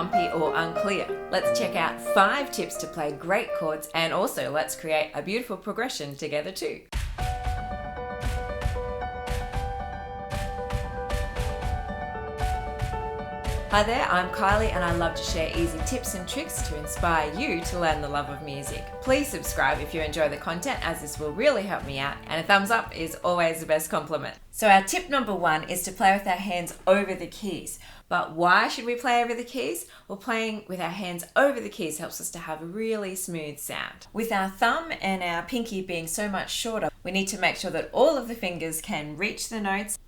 bumpy, or unclear. Let's check out 5 tips to play great chords, and also let's create a beautiful progression together too. Hi there, I'm Kylie and I love to share easy tips and tricks to inspire you to learn the love of music. Please subscribe if you enjoy the content, as this will really help me out, and a thumbs up is always the best compliment. So our tip number 1 is to play with our hands over the keys. But why should we play over the keys? Well, playing with our hands over the keys helps us to have a really smooth sound. With our thumb and our pinky being so much shorter, we need to make sure that all of the fingers can reach the notes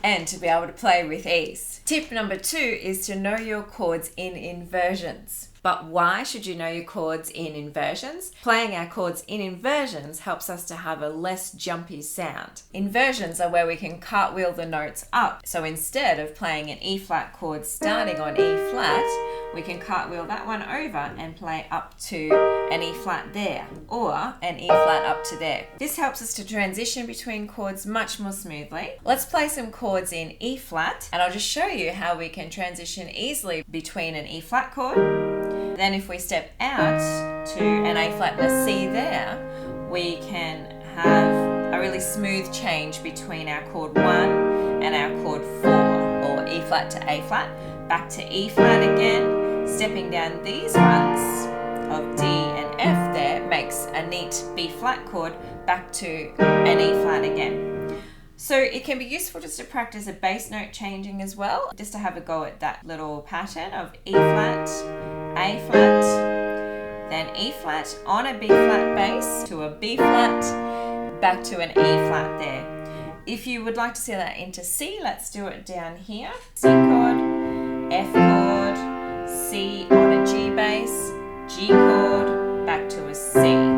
and to be able to play with ease. Tip number 2 is to know your chords in inversions. But why should you know your chords in inversions? Playing our chords in inversions helps us to have a less jumpy sound. Inversions are where we can cartwheel the notes up. So instead of playing an E flat chord starting on E flat, we can cartwheel that one over and play up to an E flat there, or an E flat up to there. This helps us to transition between chords much more smoothly. Let's play some chords in E flat, and I'll just show you how we can transition easily between an E flat chord. Then if we step out to an A flat and a C there, we can have a really smooth change between our chord 1 and our chord 4, or E flat to A flat, back to E flat again. Stepping down these ones of D and F there makes a neat B flat chord back to an E flat again. So it can be useful just to practice a bass note changing as well, just to have a go at that little pattern of E flat, A flat, then E flat on a B flat bass to a B flat, back to an E flat there. If you would like to see that into C, let's do it down here. C chord, F chord, C on a G bass, G chord, back to a C.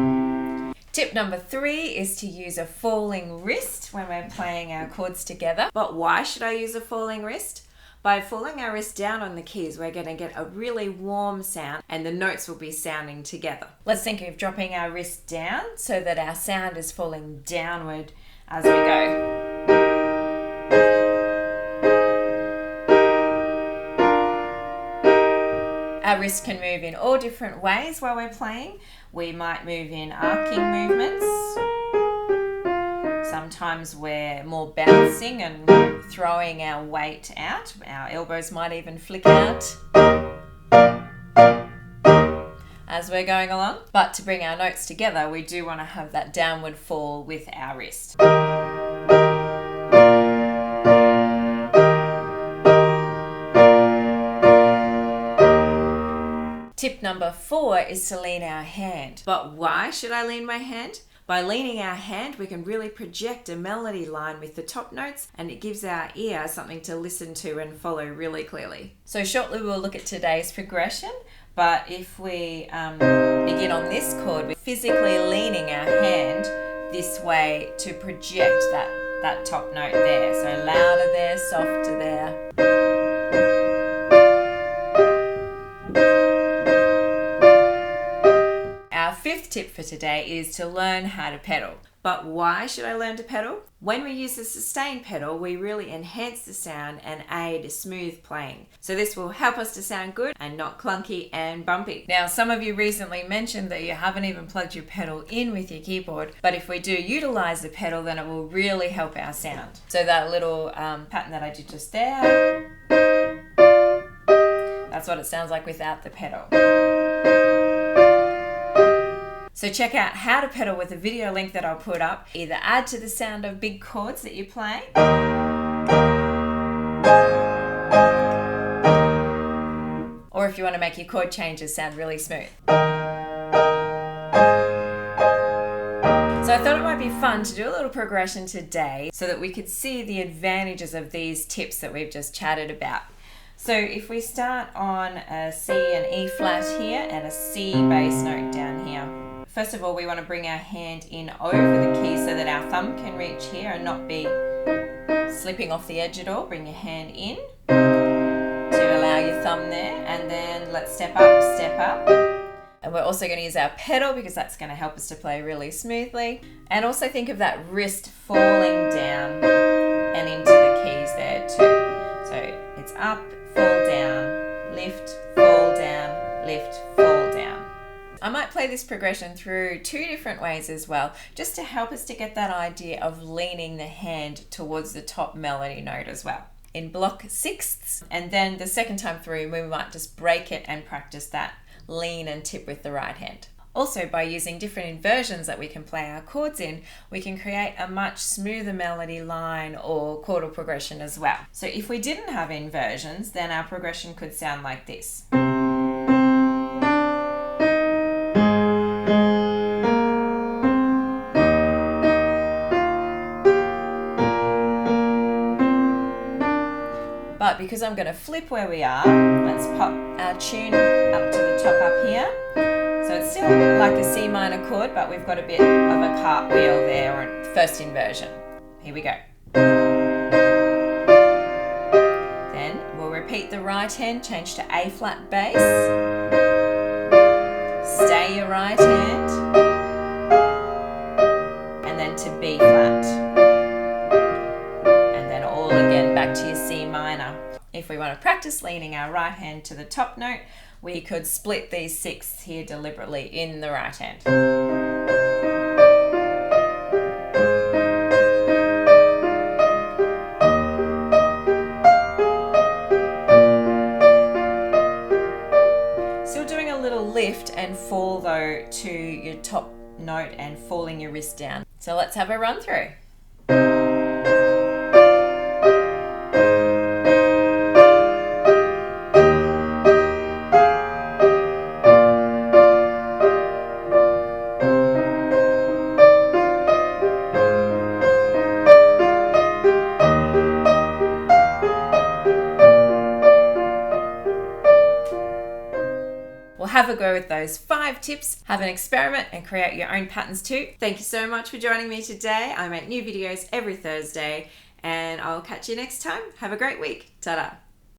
Tip number 3 is to use a falling wrist when we're playing our chords together. But why should I use a falling wrist? By falling our wrist down on the keys, we're going to get a really warm sound and the notes will be sounding together. Let's think of dropping our wrist down so that our sound is falling downward as we go. Our wrist can move in all different ways while we're playing. We might move in arcing movements. Sometimes we're more bouncing and throwing our weight out. Our elbows might even flick out as we're going along. But to bring our notes together, we do want to have that downward fall with our wrist. Tip number 4 is to lean our hand. But why should I lean my hand? By leaning our hand, we can really project a melody line with the top notes, and it gives our ear something to listen to and follow really clearly. So shortly we'll look at today's progression, but if we begin on this chord, we're physically leaning our hand this way to project that top note there. So louder there, softer there. Our 5th tip for today is to learn how to pedal. But why should I learn to pedal? When we use the sustain pedal, we really enhance the sound and aid smooth playing. So this will help us to sound good and not clunky and bumpy. Now, some of you recently mentioned that you haven't even plugged your pedal in with your keyboard, but if we do utilize the pedal, then it will really help our sound. So that little pattern that I did just there, that's what it sounds like without the pedal. So check out how to pedal with a video link that I'll put up. Either add to the sound of big chords that you play, or if you want to make your chord changes sound really smooth. So I thought it might be fun to do a little progression today so that we could see the advantages of these tips that we've just chatted about. So if we start on a C and E flat here and a C bass note down here. First of all, we want to bring our hand in over the key so that our thumb can reach here and not be slipping off the edge at all. Bring your hand in to allow your thumb there, and then let's step up. And we're also going to use our pedal because that's going to help us to play really smoothly. And also think of that wrist falling down and into the keys there too. up, fall down, lift, fall down, lift, fall down. I might play this progression through two different ways as well, just to help us to get that idea of leaning the hand towards the top melody note as well. In block sixths, and then the second time through we might just break it and practice that lean and tip with the right hand. Also, by using different inversions that we can play our chords in, we can create a much smoother melody line or chordal progression as well. So if we didn't have inversions, then our progression could sound like this. But because I'm going to flip where we are, let's pop our tune up to the top up here. So it's still like a C minor chord, but we've got a bit of a cartwheel there, or first inversion. Here we go. Then we'll repeat the right hand, change to A flat bass. Stay your right hand. And then to B flat. And then all again back to your C minor. If we want to practice leaning our right hand to the top note, we could split these sixths here deliberately in the right hand. Still doing a little lift and fall though to your top note and falling your wrist down. So let's have a run through. Have a go with those 5 tips, have an experiment and create your own patterns too. Thank you so much for joining me today. I make new videos every Thursday and I'll catch you next time. Have a great week. Ta-da.